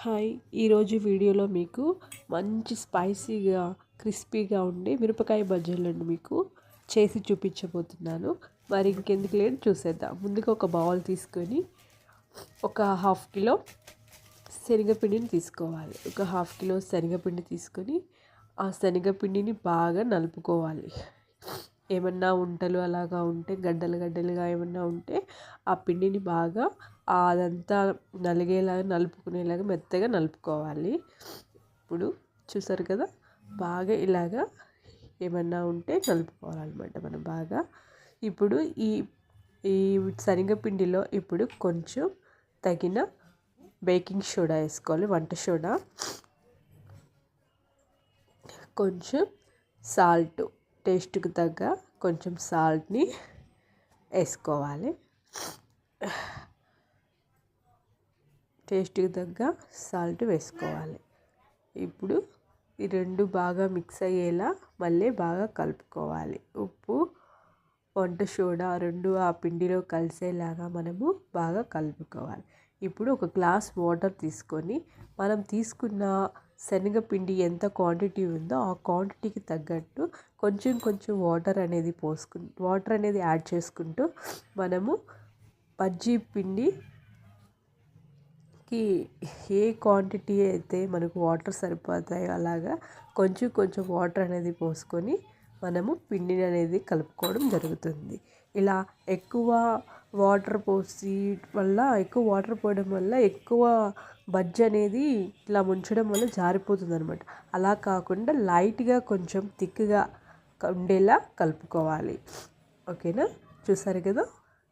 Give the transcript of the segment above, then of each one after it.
Hi, ఈరోజు వీడియోలో మీకు మంచి స్పైసీగా క్రిస్పీగా ఉండే మిరపకాయ బజ్జీలను మీకు చేసి చూపించబోతున్నాను. మరి ఇంకెందుకు లేట్ చూసేద్దాం. ముందుగా ఒక బౌల్ తీసుకొని ఒక హాఫ్ కిలో శనగపిండిని తీసుకోవాలి. ఒక హాఫ్ కిలో శనగపిండి తీసుకొని ఆ శనగపిండిని బాగా నలుపుకోవాలి. ఏమన్నా ఉంటలు అలాగా ఉంటే గడ్డలుగా ఏమన్నా ఉంటే ఆ పిండిని బాగా అదంతా నలిగేలాగా నలుపుకునేలాగా మెత్తగా నలుపుకోవాలి. ఇప్పుడు చూసారు కదా, బాగా ఇలాగా ఏమన్నా ఉంటే నలుపుకోవాలన్నమాట మనం బాగా. ఇప్పుడు ఈ ఈ శనగపిండిలో ఇప్పుడు కొంచెం తగిన బేకింగ్ సోడా వేసుకోవాలి, వంట సోడా, కొంచెం సాల్ట్, టేస్ట్కి తగ్గ కొంచెం సాల్ట్ని వేసుకోవాలి. టేస్ట్కి తగ్గ సాల్ట్ వేసుకోవాలి. ఇప్పుడు ఈ రెండు బాగా మిక్స్ అయ్యేలా మళ్ళీ బాగా కలుపుకోవాలి. ఉప్పు, వంట సోడా రెండు ఆ పిండిలో కలిసేలాగా మనము బాగా కలుపుకోవాలి. ఇప్పుడు ఒక గ్లాస్ వాటర్ తీసుకొని మనం తీసుకున్న శనగపిండి ఎంత క్వాంటిటీ ఉందో ఆ క్వాంటిటీకి తగ్గట్టు కొంచెం వాటర్ అనేది యాడ్ చేసుకుంటూ మనము బజ్జీ పిండికి ఏ క్వాంటిటీ అయితే మనకు వాటర్ సరిపోతాయో అలాగా కొంచెం వాటర్ అనేది పోసుకొని మనము పిండిని అనేది కలుపుకోవడం జరుగుతుంది. ఇలా ఎక్కువ వాటర్ పోయడం వల్ల ఎక్కువ బజ్జీ అనేది ఇట్లా ముంచడం వల్ల జారిపోతుంది అనమాట. అలా కాకుండా లైట్గా కొంచెం థిక్గా ఉండేలా కలుపుకోవాలి. ఓకేనా, చూసారు కదా,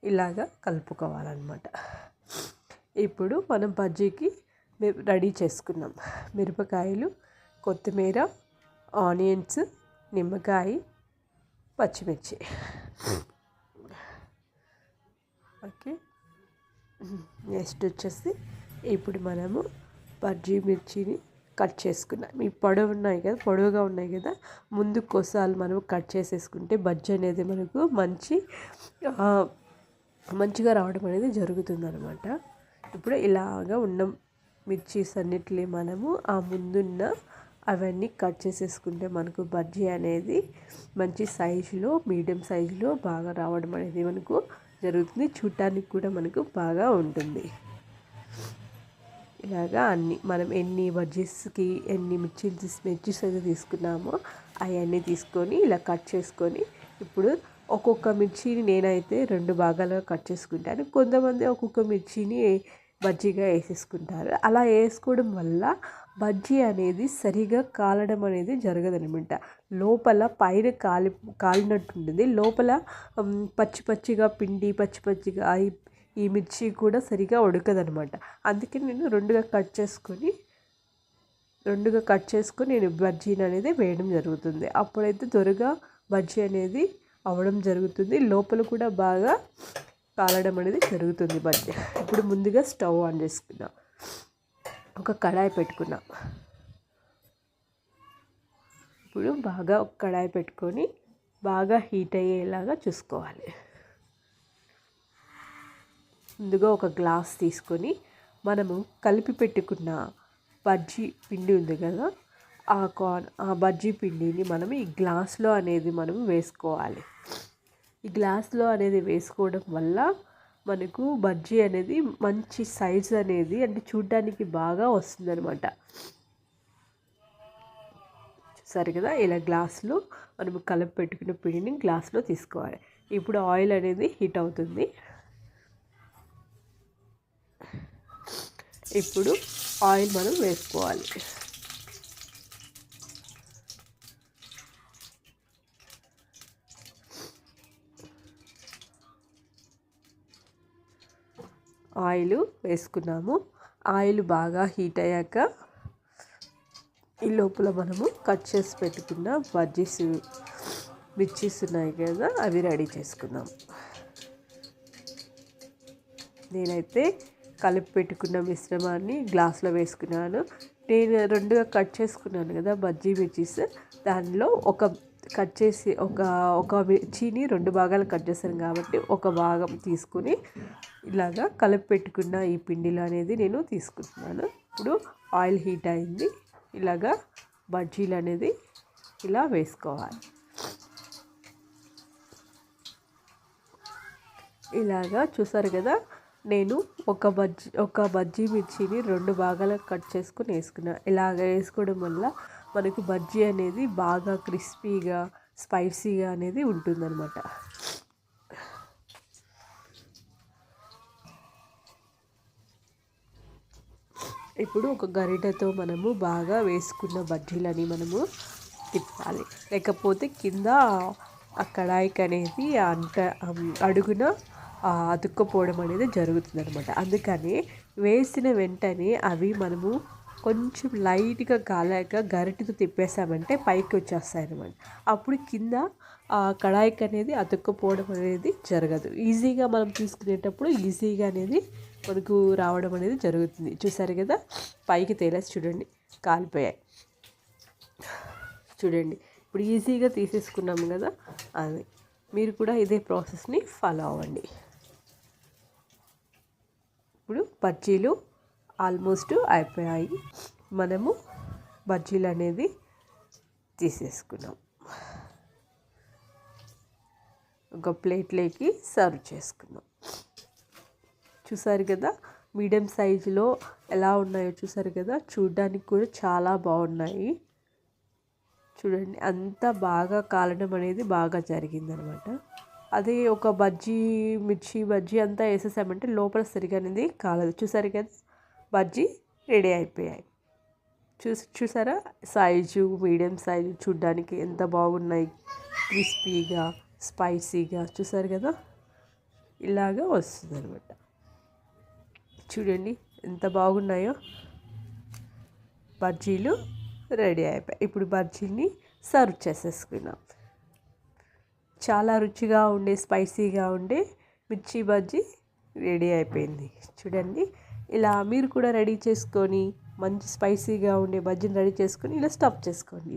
ఇలాగా కలుపుకోవాలన్నమాట. ఇప్పుడు మనం బజ్జీకి రెడీ చేసుకున్నాం. మిరపకాయలు, కొత్తిమీర, ఆనియన్స్, నిమ్మకాయ, పచ్చిమిర్చి. ఓకే, నెక్స్ట్ వచ్చేసి ఇప్పుడు మనము బజ్జీ మిర్చిని కట్ చేసుకున్నాం. ఈ పొడవుగా ఉన్నాయి కదా, ముందు కోసాలు మనం కట్ చేసేసుకుంటే బజ్జీ అనేది మనకు మంచిగా రావడం అనేది జరుగుతుంది అనమాట. ఇప్పుడు ఇలాగా ఉన్న మిర్చీస్ అన్నిటిని మనము ఆ ముందున్న అవన్నీ కట్ చేసేసుకుంటే మనకు బజ్జీ అనేది మంచి సైజులో, మీడియం సైజులో బాగా రావడం అనేది మనకు జరుగుతుంది. చూడటానికి కూడా మనకు బాగా ఉంటుంది. ఇలాగా మనం ఎన్ని బజ్జీస్కి ఎన్ని మిర్చీస్ అయితే తీసుకున్నామో అవన్నీ తీసుకొని ఇలా కట్ చేసుకొని, ఇప్పుడు ఒక్కొక్క మిర్చిని నేనైతే 2 భాగాలుగా కట్ చేసుకుంటాను. కొంతమంది ఒక్కొక్క మిర్చిని బజ్జీగా వేసేసుకుంటారు. అలా వేసుకోవడం వల్ల బజ్జీ అనేది సరిగా కాలడం అనేది జరగదనమాట. లోపల పైన కాలినట్టు ఉంటుంది, లోపల పచ్చిగా ఈ మిర్చి కూడా సరిగా ఉడకదనమాట. అందుకే నేను రెండుగా కట్ చేసుకొని నేను బజ్జీని అనేది వేయడం జరుగుతుంది. అప్పుడైతే త్వరగా బజ్జీ అనేది అవ్వడం జరుగుతుంది, లోపల కూడా బాగా కాలడం అనేది జరుగుతుంది బజ్జీ. ఇప్పుడు ముందుగా స్టవ్ ఆన్ చేసుకున్నాం, ఒక కడాయి పెట్టుకున్నాం. ఇప్పుడు బాగా ఒక కడాయి పెట్టుకొని బాగా హీట్ అయ్యేలాగా చూసుకోవాలి. ముందుగా ఒక గ్లాస్ తీసుకొని మనము కలిపి పెట్టుకున్న బజ్జీ పిండి ఉంది కదా, ఆ బజ్జీ పిండిని మనం ఈ గ్లాస్లో అనేది మనం వేసుకోవాలి. ఈ గ్లాస్లో అనేది వేసుకోవడం వల్ల మనకు బజ్జీ అనేది మంచి సైజ్ అనేది అంటే చూడడానికి బాగా వస్తుందన్నమాట. సరే కదా, ఇలా గ్లాస్లో మనము కలిపి పెట్టుకున్న పిండిని గ్లాస్లో తీసుకోవాలి. ఇప్పుడు ఆయిల్ అనేది హీట్ అవుతుంది. ఇప్పుడు ఆయిల్ మనం వేసుకోవాలి. ఆయిల్ వేసుకున్నాము. ఆయిల్ బాగా హీట్ అయ్యాక ఈ లోపల మనము కట్ చేసి పెట్టుకున్న మిర్చీస్ ఉన్నాయి కదా, అవి రెడీ చేసుకుందాం. నేనైతే కలిపి పెట్టుకున్న మిశ్రమాన్ని గ్లాస్లో వేసుకున్నాను. నేను రెండుగా కట్ చేసుకున్నాను కదా బజ్జీ మిర్చీస్, దానిలో ఒక కట్ చేసి ఒక మిర్చిని 2 భాగాలు కట్ చేశాను కాబట్టి ఒక భాగం తీసుకుని ఇలాగా కలిపి పెట్టుకున్న ఈ పిండిలో అనేది నేను తీసుకుంటున్నాను. ఇప్పుడు ఆయిల్ హీట్ అయింది. ఇలాగా బజ్జీలు అనేది ఇలా వేసుకోవాలి. ఇలాగా చూసారు కదా, నేను ఒక బజ్జీ మిర్చిని 2 భాగాలకు కట్ చేసుకుని వేసుకున్నాను. ఇలాగ వేసుకోవడం వల్ల మనకు బజ్జీ అనేది బాగా క్రిస్పీగా స్పైసీగా అనేది ఉంటుందన్నమాట. ఇప్పుడు ఒక గరిటెతో మనము బాగా వేసుకున్న బజ్జీలని మనము తిప్పాలి, లేకపోతే కింద ఆ కడాయికి అనేది అడుగున అతుక్కపోవడం అనేది జరుగుతుంది అనమాట. అందుకని వేసిన వెంటనే అవి మనము కొంచెం లైట్గా కాలాక గరిటెతో తిప్పేసామంటే పైకి వచ్చేస్తాయి అనమాట. అప్పుడు కింద ఆ కడాయికి అనేది అతుక్కపోవడం అనేది జరగదు. ఈజీగా మనం తీసుకునేటప్పుడు ఈజీగా అనేది మనకు రావడం అనేది జరుగుతుంది. చూసారు కదా, పైకి తేలేసి చూడండి, కాలిపోయాయి చూడండి. ఇప్పుడు ఈజీగా తీసేసుకున్నాము కదా, అది మీరు కూడా ఇదే ప్రాసెస్ని ఫాలో అవ్వండి. ఇప్పుడు బజ్జీలు ఆల్మోస్ట్ అయిపోయాయి. మనము బజ్జీలు అనేది తీసేసుకున్నాం. ఒక ప్లేట్లోకి సర్వ్ చేసుకున్నాం. చూసారు కదా, మీడియం సైజులో ఎలా ఉన్నాయో చూసారు కదా, చూడడానికి కూడా చాలా బాగున్నాయి. చూడండి, అంత బాగా కాలడం అనేది బాగా జరిగిందనమాట. అదే ఒక మిర్చి బజ్జీ అంతా వేసేసామంటే లోపల సరిగా అనేది కాలదు. చూసారు కదా, బజ్జీ రెడీ అయిపోయాయి. చూసారా, సైజు మీడియం సైజు చూడడానికి ఎంత బాగున్నాయి, క్రిస్పీగా స్పైసీగా. చూసారు కదా, ఇలాగా వస్తుంది అనమాట. చూడండి ఎంత బాగున్నాయో. బజ్జీలు రెడీ అయిపోయాయి. ఇప్పుడు బజ్జీని సర్వ్ చేసేసుకున్నాం. చాలా రుచిగా ఉండే స్పైసీగా ఉండే మిర్చి బజ్జీ రెడీ అయిపోయింది. చూడండి, ఇలా మీరు కూడా రెడీ చేసుకొని మంచి స్పైసీగా ఉండే బజ్జీని రెడీ చేసుకొని ఇలా స్టఫ్ చేసుకోండి.